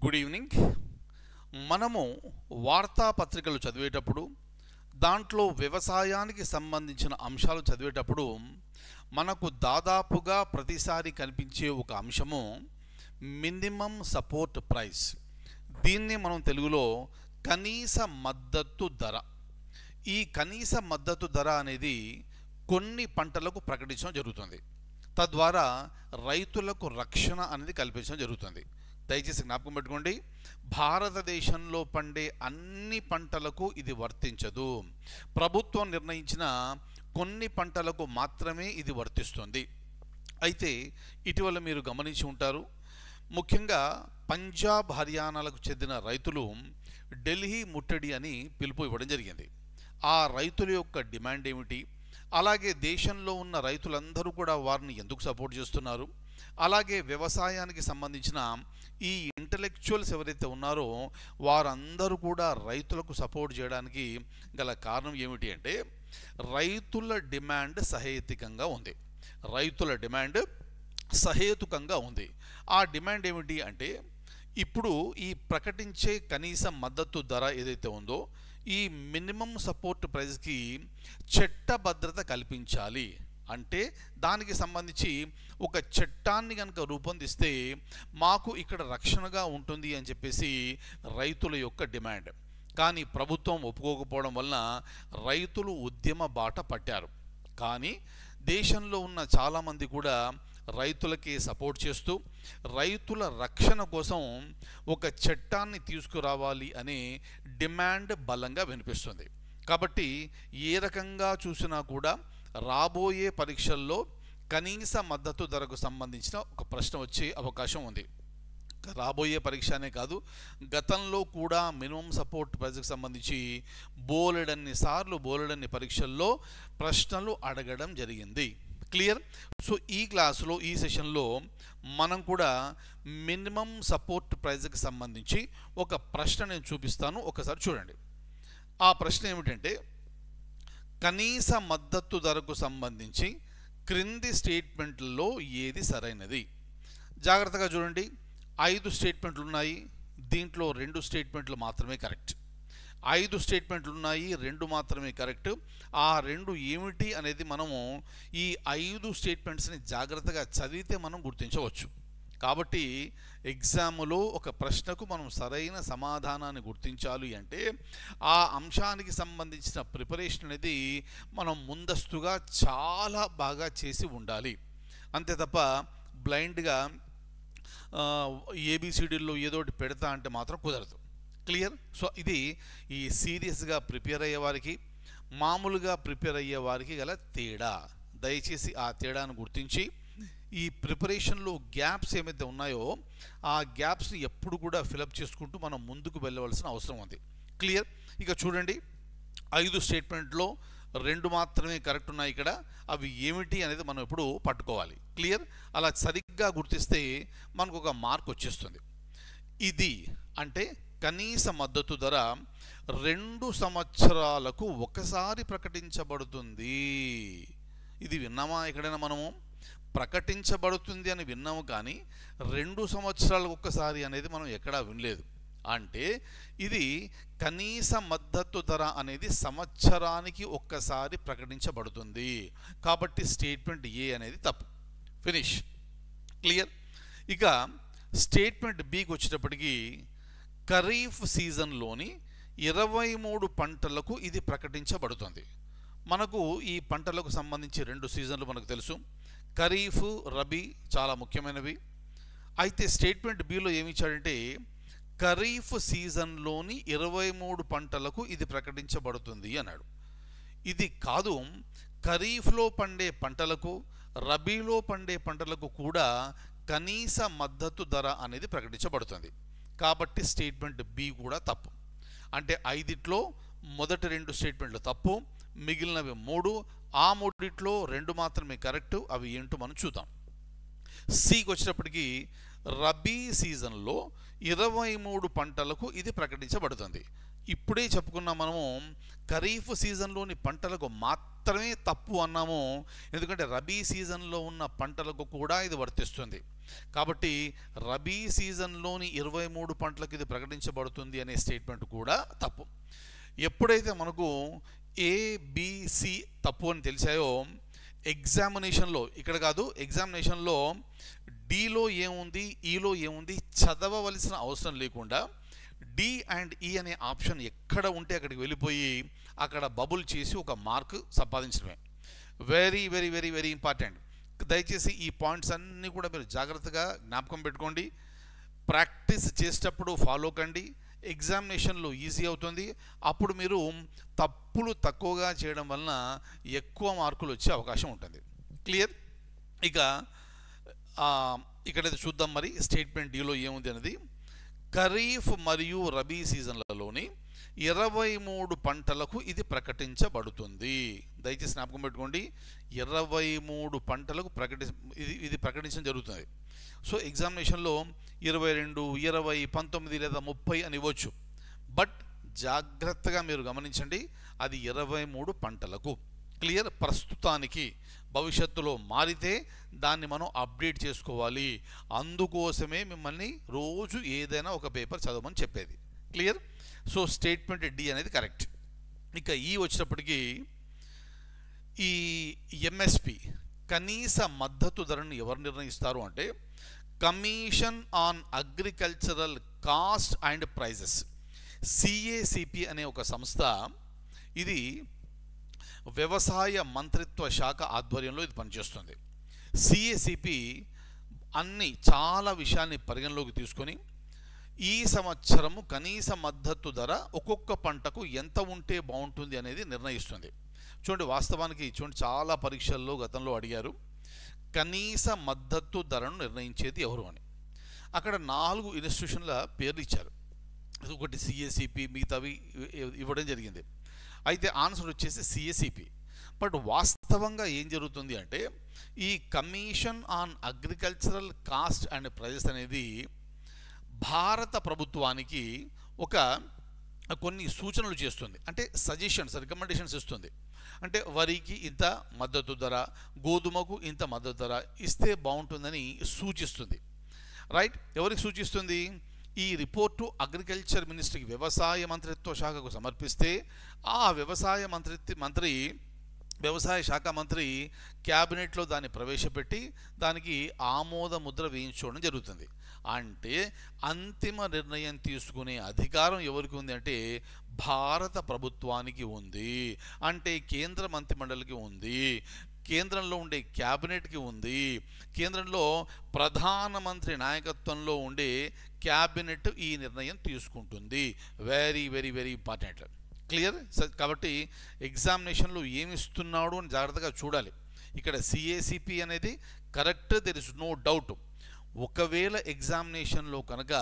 Good evening. మనము వార్తాపత్రికలు చదివేటప్పుడు దాంట్లో వ్యవసాయానికి సంబంధించిన అంశాలు చదివేటప్పుడు మనకు దాదాపుగా ప్రతిసారి కనిపించే ఒక అంశము మినిమం సపోర్ట్ ప్రైస్. దీన్ని మనం తెలుగులో కనీస మద్దతు ధర. ఈ కనీస మద్దతు ధర అనేది కొన్ని పంటలకు ప్రకటించడం జరుగుతుంది. తద్వారా రైతులకు రక్షణ అనేది కల్పించడం జరుగుతుంది. దయచేసి జ్ఞాపకం పెట్టుకోండి, భారతదేశంలో పండే అన్ని పంటలకు ఇది వర్తించదు. ప్రభుత్వం నిర్ణయించిన కొన్ని పంటలకు మాత్రమే ఇది వర్తిస్తుంది. అయితే ఇటీవల మీరు గమనించి ఉంటారు, ముఖ్యంగా పంజాబ్ హర్యానాలకు చెందిన రైతులు ఢిల్లీ ముట్టడి అని పిలుపు ఇవ్వడం జరిగింది. ఆ రైతుల యొక్క డిమాండ్ ఏమిటి, అలాగే దేశంలో ఉన్న రైతులందరూ కూడా వారిని ఎందుకు సపోర్ట్ చేస్తున్నారు, అలాగే వ్యవసాయానికి సంబంధించిన ఈ ఇంటలెక్చువల్స్ ఎవరైతే ఉన్నారో వారందరూ కూడా రైతులకు సపోర్ట్ చేయడానికి గల కారణం ఏమిటి అంటే రైతుల డిమాండ్ సహేతుకంగా ఉంది. రైతుల డిమాండ్ సహేతుకంగా ఉంది. ఆ డిమాండ్ ఏమిటి అంటే ఇప్పుడు ఈ ప్రకటించే కనీస మద్దతు ధర ఏదైతే ఉందో ఈ మినిమం సపోర్ట్ ప్రైస్కి చట్టభద్రత కల్పించాలి. అంటే దానికి సంబంధించి ఒక చట్టాన్ని కనుక రూపొందిస్తే మాకు ఇక్కడ రక్షణగా ఉంటుంది అని చెప్పేసి రైతుల యొక్క డిమాండ్. కానీ ప్రభుత్వం ఒప్పుకోకపోవడం వలన రైతులు ఉద్యమ బాట పట్టారు. కానీ దేశంలో ఉన్న చాలామంది కూడా రైతులకి సపోర్ట్ చేస్తూ రైతుల రక్షణ కోసం ఒక చట్టాన్ని తీసుకురావాలి అనే డిమాండ్ బలంగా వినిపిస్తుంది. కాబట్టి ఏ రకంగా చూసినా కూడా రాబోయే పరీక్షల్లో కనీస మద్దతు ధరకు సంబంధించిన ఒక ప్రశ్న వచ్చే అవకాశం ఉంది. రాబోయే పరీక్ష అనే కాదు, గతంలో కూడా మినిమం సపోర్ట్ ప్రైస్కి సంబంధించి బోలెడన్ని పరీక్షల్లో ప్రశ్నలు అడగడం జరిగింది. క్లియర్? సో ఈ క్లాసులో ఈ సెషన్లో మనం కూడా మినిమం సపోర్ట్ ప్రైస్కి సంబంధించి ఒక ప్రశ్న నేను చూపిస్తాను, ఒకసారి చూడండి. ఆ ప్రశ్న ఏమిటంటే కనీస మద్దతు ధరకు సంబంధించి క్రింది స్టేట్మెంట్లలో ఏది సరైనది? జాగ్రత్తగా చూడండి, 5 స్టేట్మెంట్లు ఉన్నాయి, దీంట్లో 2 స్టేట్మెంట్లు మాత్రమే కరెక్ట్. 5 స్టేట్మెంట్లు ఉన్నాయి, 2 మాత్రమే కరెక్ట్. ఆ 2 ఏమిటి అనేది మనము ఈ 5 స్టేట్మెంట్స్ని జాగ్రత్తగా చదివితే మనం గుర్తించవచ్చు. కాబట్టి ఎగ్జామ్లో ఒక ప్రశ్నకు మనం సరైన సమాధానాన్ని గుర్తించాలి అంటే ఆ అంశానికి సంబంధించిన ప్రిపరేషన్ అనేది మనం ముందస్తుగా చాలా బాగా చేసి ఉండాలి. అంతే తప్ప బ్లైండ్గా ఏబిసిడీల్లో ఏదో ఒకటి పెడతా అంటే మాత్రం కుదరదు. క్లియర్? సో ఇది ఈ సీరియస్గా ప్రిపేర్ అయ్యే వారికి మామూలుగా ప్రిపేర్ అయ్యే వారికి గల తేడా. దయచేసి ఆ తేడాను గుర్తించి ఈ ప్రిపరేషన్లో గ్యాప్స్ ఏమైతే ఉన్నాయో ఆ గ్యాప్స్ని ఎప్పుడు కూడా ఫిలప్ చేసుకుంటూ మనం ముందుకు వెళ్ళవలసిన అవసరం ఉంది. క్లియర్? ఇక చూడండి, 5 స్టేట్మెంట్లో 2 మాత్రమే కరెక్ట్ ఉన్నాయి. ఇక్కడ అవి ఏమిటి అనేది మనం ఇప్పుడు పట్టుకోవాలి. క్లియర్? అలా సరిగ్గా గుర్తిస్తే మనకు ఒక మార్క్ వచ్చేస్తుంది. ఇది అంటే కనీస మద్దతు ధర 2 సంవత్సరాలకు ఒకసారి ప్రకటించబడుతుంది. ఇది విన్నామా ఎక్కడైనా? మనము ప్రకటించబడుతుంది అని విన్నాము, కానీ 2 సంవత్సరాలకు ఒక్కసారి అనేది మనం ఎక్కడా వినలేదు. అంటే ఇది కనీస మద్దతు ధర అనేది సంవత్సరానికి ఒక్కసారి ప్రకటించబడుతుంది. కాబట్టి స్టేట్మెంట్ ఏ అనేది తప్పు. ఫినిష్. క్లియర్? ఇక స్టేట్మెంట్ బికి వచ్చేటప్పటికి ఖరీఫ్ సీజన్లోని 23 పంటలకు ఇది ప్రకటించబడుతుంది. మనకు ఈ పంటలకు సంబంధించి 2 సీజన్లు మనకు తెలుసు, ఖరీఫ్, రబీ చాలా ముఖ్యమైనవి. అయితే స్టేట్మెంట్ బిలో ఏమి ఇచ్చాడంటే ఖరీఫ్ సీజన్లోని 23 పంటలకు ఇది ప్రకటించబడుతుంది అన్నాడు. ఇది కాదు, ఖరీఫ్లో పండే పంటలకు రబీలో పండే పంటలకు కూడా కనీస మద్దతు ధర అనేది ప్రకటించబడుతుంది. కాబట్టి స్టేట్మెంట్ బి కూడా తప్పు. అంటే 5లో మొదటి 2 స్టేట్మెంట్లు తప్పు, మిగిలినవి 3. ఆ 3లో 2 మాత్రమే కరెక్ట్. అవి ఏంటో మనం చూద్దాం. సికి వచ్చేటప్పటికి రబీ సీజన్లో 23 పంటలకు ఇది ప్రకటించబడుతుంది. ఇప్పుడే చెప్పుకున్నాం మనము ఖరీఫ్ సీజన్లోని పంటలకు మాత్రమే తప్పు అన్నాము, ఎందుకంటే రబీ సీజన్లో ఉన్న పంటలకు కూడా ఇది వర్తిస్తుంది. కాబట్టి రబీ సీజన్లోని 23 పంటలకు ఇది ప్రకటించబడుతుంది అనే స్టేట్మెంట్ కూడా తప్పు. ఎప్పుడైతే మనకు ఏబిసి తప్పు అని తెలిసాయో, ఎగ్జామినేషన్లో ఇక్కడ కాదు, ఎగ్జామినేషన్లో డిలో ఏముంది ఈలో ఏముంది చదవవలసిన అవసరం లేకుండా డి అండ్ ఈ అనే ఆప్షన్ ఎక్కడ ఉంటే అక్కడికి వెళ్ళిపోయి అక్కడ బబుల్ చేసి ఒక మార్క్ సంపాదించడమే. Very very very very important. దయచేసి ఈ పాయింట్స్ అన్నీ కూడా మీరు జాగ్రత్తగా జ్ఞాపకం పెట్టుకోండి, ప్రాక్టీస్ చేసేటప్పుడు ఫాలో కండి. ఎగ్జామినేషన్లో ఈజీ అవుతుంది. అప్పుడు మీరు తప్పులు తక్కువగా చేయడం వలన ఎక్కువ మార్కులు వచ్చే అవకాశం ఉంటుంది. క్లియర్? ఇక ఇక్కడైతే చూద్దాం మరి స్టేట్మెంట్ డిలో ఏముంది అనేది. ఖరీఫ్ మరియు రబీ సీజన్లలోని 23 పంటలకు ఇది ప్రకటించబడుతుంది. దయచేసి జ్ఞాపకం పెట్టుకోండి, 23 పంటలకు ఇది ప్రకటించడం జరుగుతుంది. సో ఎగ్జామినేషన్లో 22, 20, 19 లేదా 30 అని ఇవ్వచ్చు. బట్ జాగ్రత్తగా మీరు గమనించండి, అది 23 పంటలకు. క్లియర్? ప్రస్తుతానికి. భవిష్యత్తులో మారితే దాన్ని మనం అప్డేట్ చేసుకోవాలి. అందుకోసమే మిమ్మల్ని రోజు ఏదైనా ఒక పేపర్ చదవమని చెప్పేది. క్లియర్? సో స్టేట్మెంట్ డి అనేది కరెక్ట్. ఇక ఈ వచ్చేటప్పటికి ఈ ఎంఎస్పి కనీస మద్దతు ధరను ఎవరు నిర్ణయిస్తారు అంటే commission on agricultural cost and prices, CACP అనే ఒక సంస్థ. ఇది వ్యవసాయ మంత్రిత్వ శాఖ ఆధ్వర్యంలో ఇది పనిచేస్తుంది. సిఏసిపి చాలా విషయాల్ని పరిగణలోకి తీసుకొని ఈ సంవత్సరము కనీస మద్దతు ధర ఒక్కొక్క పంటకు ఎంత ఉంటే బాగుంటుంది అనేది నిర్ణయిస్తుంది. చూడండి, వాస్తవానికి చూడండి, చాలా పరీక్షల్లో గతంలో అడిగారు కనీస మద్దతు ధరను నిర్ణయించేది ఎవరు అని. అక్కడ 4 ఇన్స్టిట్యూషన్ల పేర్లు ఇచ్చారు. ఒకటి సిఏసిపి, మిగతావి ఇవ్వడం జరిగింది. అయితే ఆన్సర్ వచ్చేసి సిఏసిపి. బట్ వాస్తవంగా ఏం జరుగుతుంది అంటే ఈ commission on agricultural cost and prices అనేది భారత ప్రభుత్వానికి కొన్ని సూచనలు చేస్తుంది. అంటే సజెషన్స్, రికమెండేషన్స్ ఇస్తుంది. అంటే వరికి ఇంత మద్దతు ధర, గోధుమకు ఇంత మద్దతు ధర ఇస్తే బాగుంటుందని సూచిస్తుంది. రైట్? ఎవరికి సూచిస్తుంది? ఈ రిపోర్టు అగ్రికల్చర్ మినిస్ట్రీకి, వ్యవసాయ మంత్రిత్వ శాఖకు సమర్పిస్తే ఆ వ్యవసాయ శాఖ మంత్రి క్యాబినెట్లో దాన్ని ప్రవేశపెట్టి దానికి ఆమోద ముద్ర వేయించుకోవడం జరుగుతుంది. అంటే అంతిమ నిర్ణయం తీసుకునే అధికారం ఎవరికి ఉంది అంటే భారత ప్రభుత్వానికి ఉంది. అంటే కేంద్ర మంత్రిమండలికి ఉంది, కేంద్రంలో ఉండే క్యాబినెట్కి ఉంది, కేంద్రంలో ప్రధానమంత్రి నాయకత్వంలో ఉండే క్యాబినెట్ ఈ నిర్ణయం తీసుకుంటుంది. Very very very important. Clear? కాబట్టి ఎగ్జామినేషన్లో ఏమిస్తున్నాడు అని జాగ్రత్తగా చూడాలి. ఇక్కడ సిఏసిపి అనేది correct, there is no doubt. ఒకవేళ ఎగ్జామినేషన్లో కనుక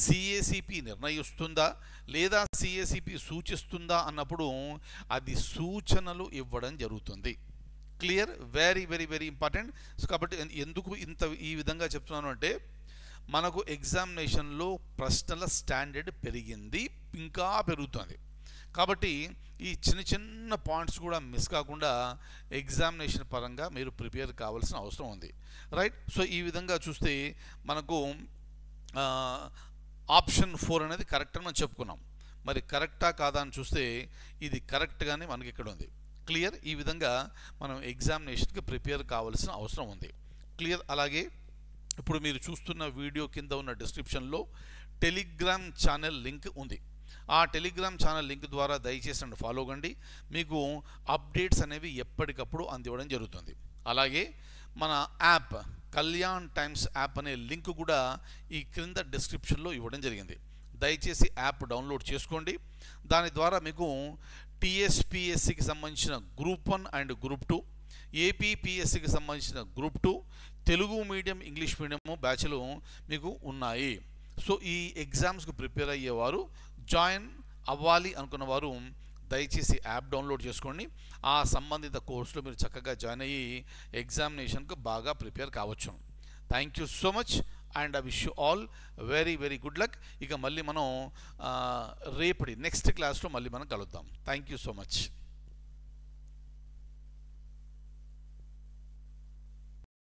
సిఏసిపి నిర్ణయిస్తుందా లేదా సిఏసిపి సూచిస్తుందా అన్నప్పుడు అది సూచనలు ఇవ్వడం జరుగుతుంది. Clear? Very very very important. So కాబట్టి ఎందుకు ఈ విధంగా చెప్తున్నాను అంటే మనకు ఎగ్జామినేషన్లో ప్రశ్నల స్టాండర్డ్ పెరిగింది, ఇంకా పెరుగుతుంది. కాబట్టి ఈ చిన్న చిన్న పాయింట్స్ కూడా మిస్ కాకుండా ఎగ్జామినేషన్ పరంగా మీరు ప్రిపేర్ కావాల్సిన అవసరం ఉంది. రైట్? సో ఈ విధంగా చూస్తే మనకు ఆప్షన్ 4 అనేది కరెక్ట్ అని మనం చెప్పుకున్నాం. మరి కరెక్టా కాదా అని చూస్తే ఇది కరెక్ట్గానే మనకి ఇక్కడ ఉంది. క్లియర్? ఈ విధంగా మనం ఎగ్జామినేషన్కి ప్రిపేర్ కావాల్సిన అవసరం ఉంది. క్లియర్? అలాగే ఇప్పుడు మీరు చూస్తున్న వీడియో కింద ఉన్న డిస్క్రిప్షన్లో టెలిగ్రామ్ ఛానల్ లింక్ ఉంది. ఆ టెలిగ్రామ్ ఛానల్ లింక్ ద్వారా దయచేసి నన్ను ఫాలో కండి. మీకు అప్డేట్స్ అనేవి ఎప్పటికప్పుడు అందివ్వడం జరుగుతుంది. అలాగే మన యాప్ కళ్యాణ్ టైమ్స్ యాప్ అనే లింక్ కూడా ఈ క్రింద డిస్క్రిప్షన్లో ఇవ్వడం జరిగింది. దయచేసి యాప్ డౌన్లోడ్ చేసుకోండి. దాని ద్వారా మీకు టీఎస్పిఎస్సికి సంబంధించిన గ్రూప్ 1 అండ్ గ్రూప్ 2, ఏపీపీఎస్సికి సంబంధించిన group 2, Telugu medium, English medium బ్యాచ్లు మీకు ఉన్నాయి. సో ఈ ఎగ్జామ్స్కి ప్రిపేర్ అయ్యేవారు, జాయిన్ అవ్వాలి అనుకున్న వారు దయచేసి యాప్ డౌన్లోడ్ చేసుకోండి. ఆ సంబంధిత కోర్సులో మీరు చక్కగా జాయిన్ అయ్యి ఎగ్జామినేషన్కు బాగా ప్రిపేర్ కావచ్చు. Thank you so much. And I wish you all very very good luck. ఇక మళ్ళీ మనం రేపటి నెక్స్ట్ క్లాస్లో మళ్ళీ మనం కలుద్దాం. Thank you so much.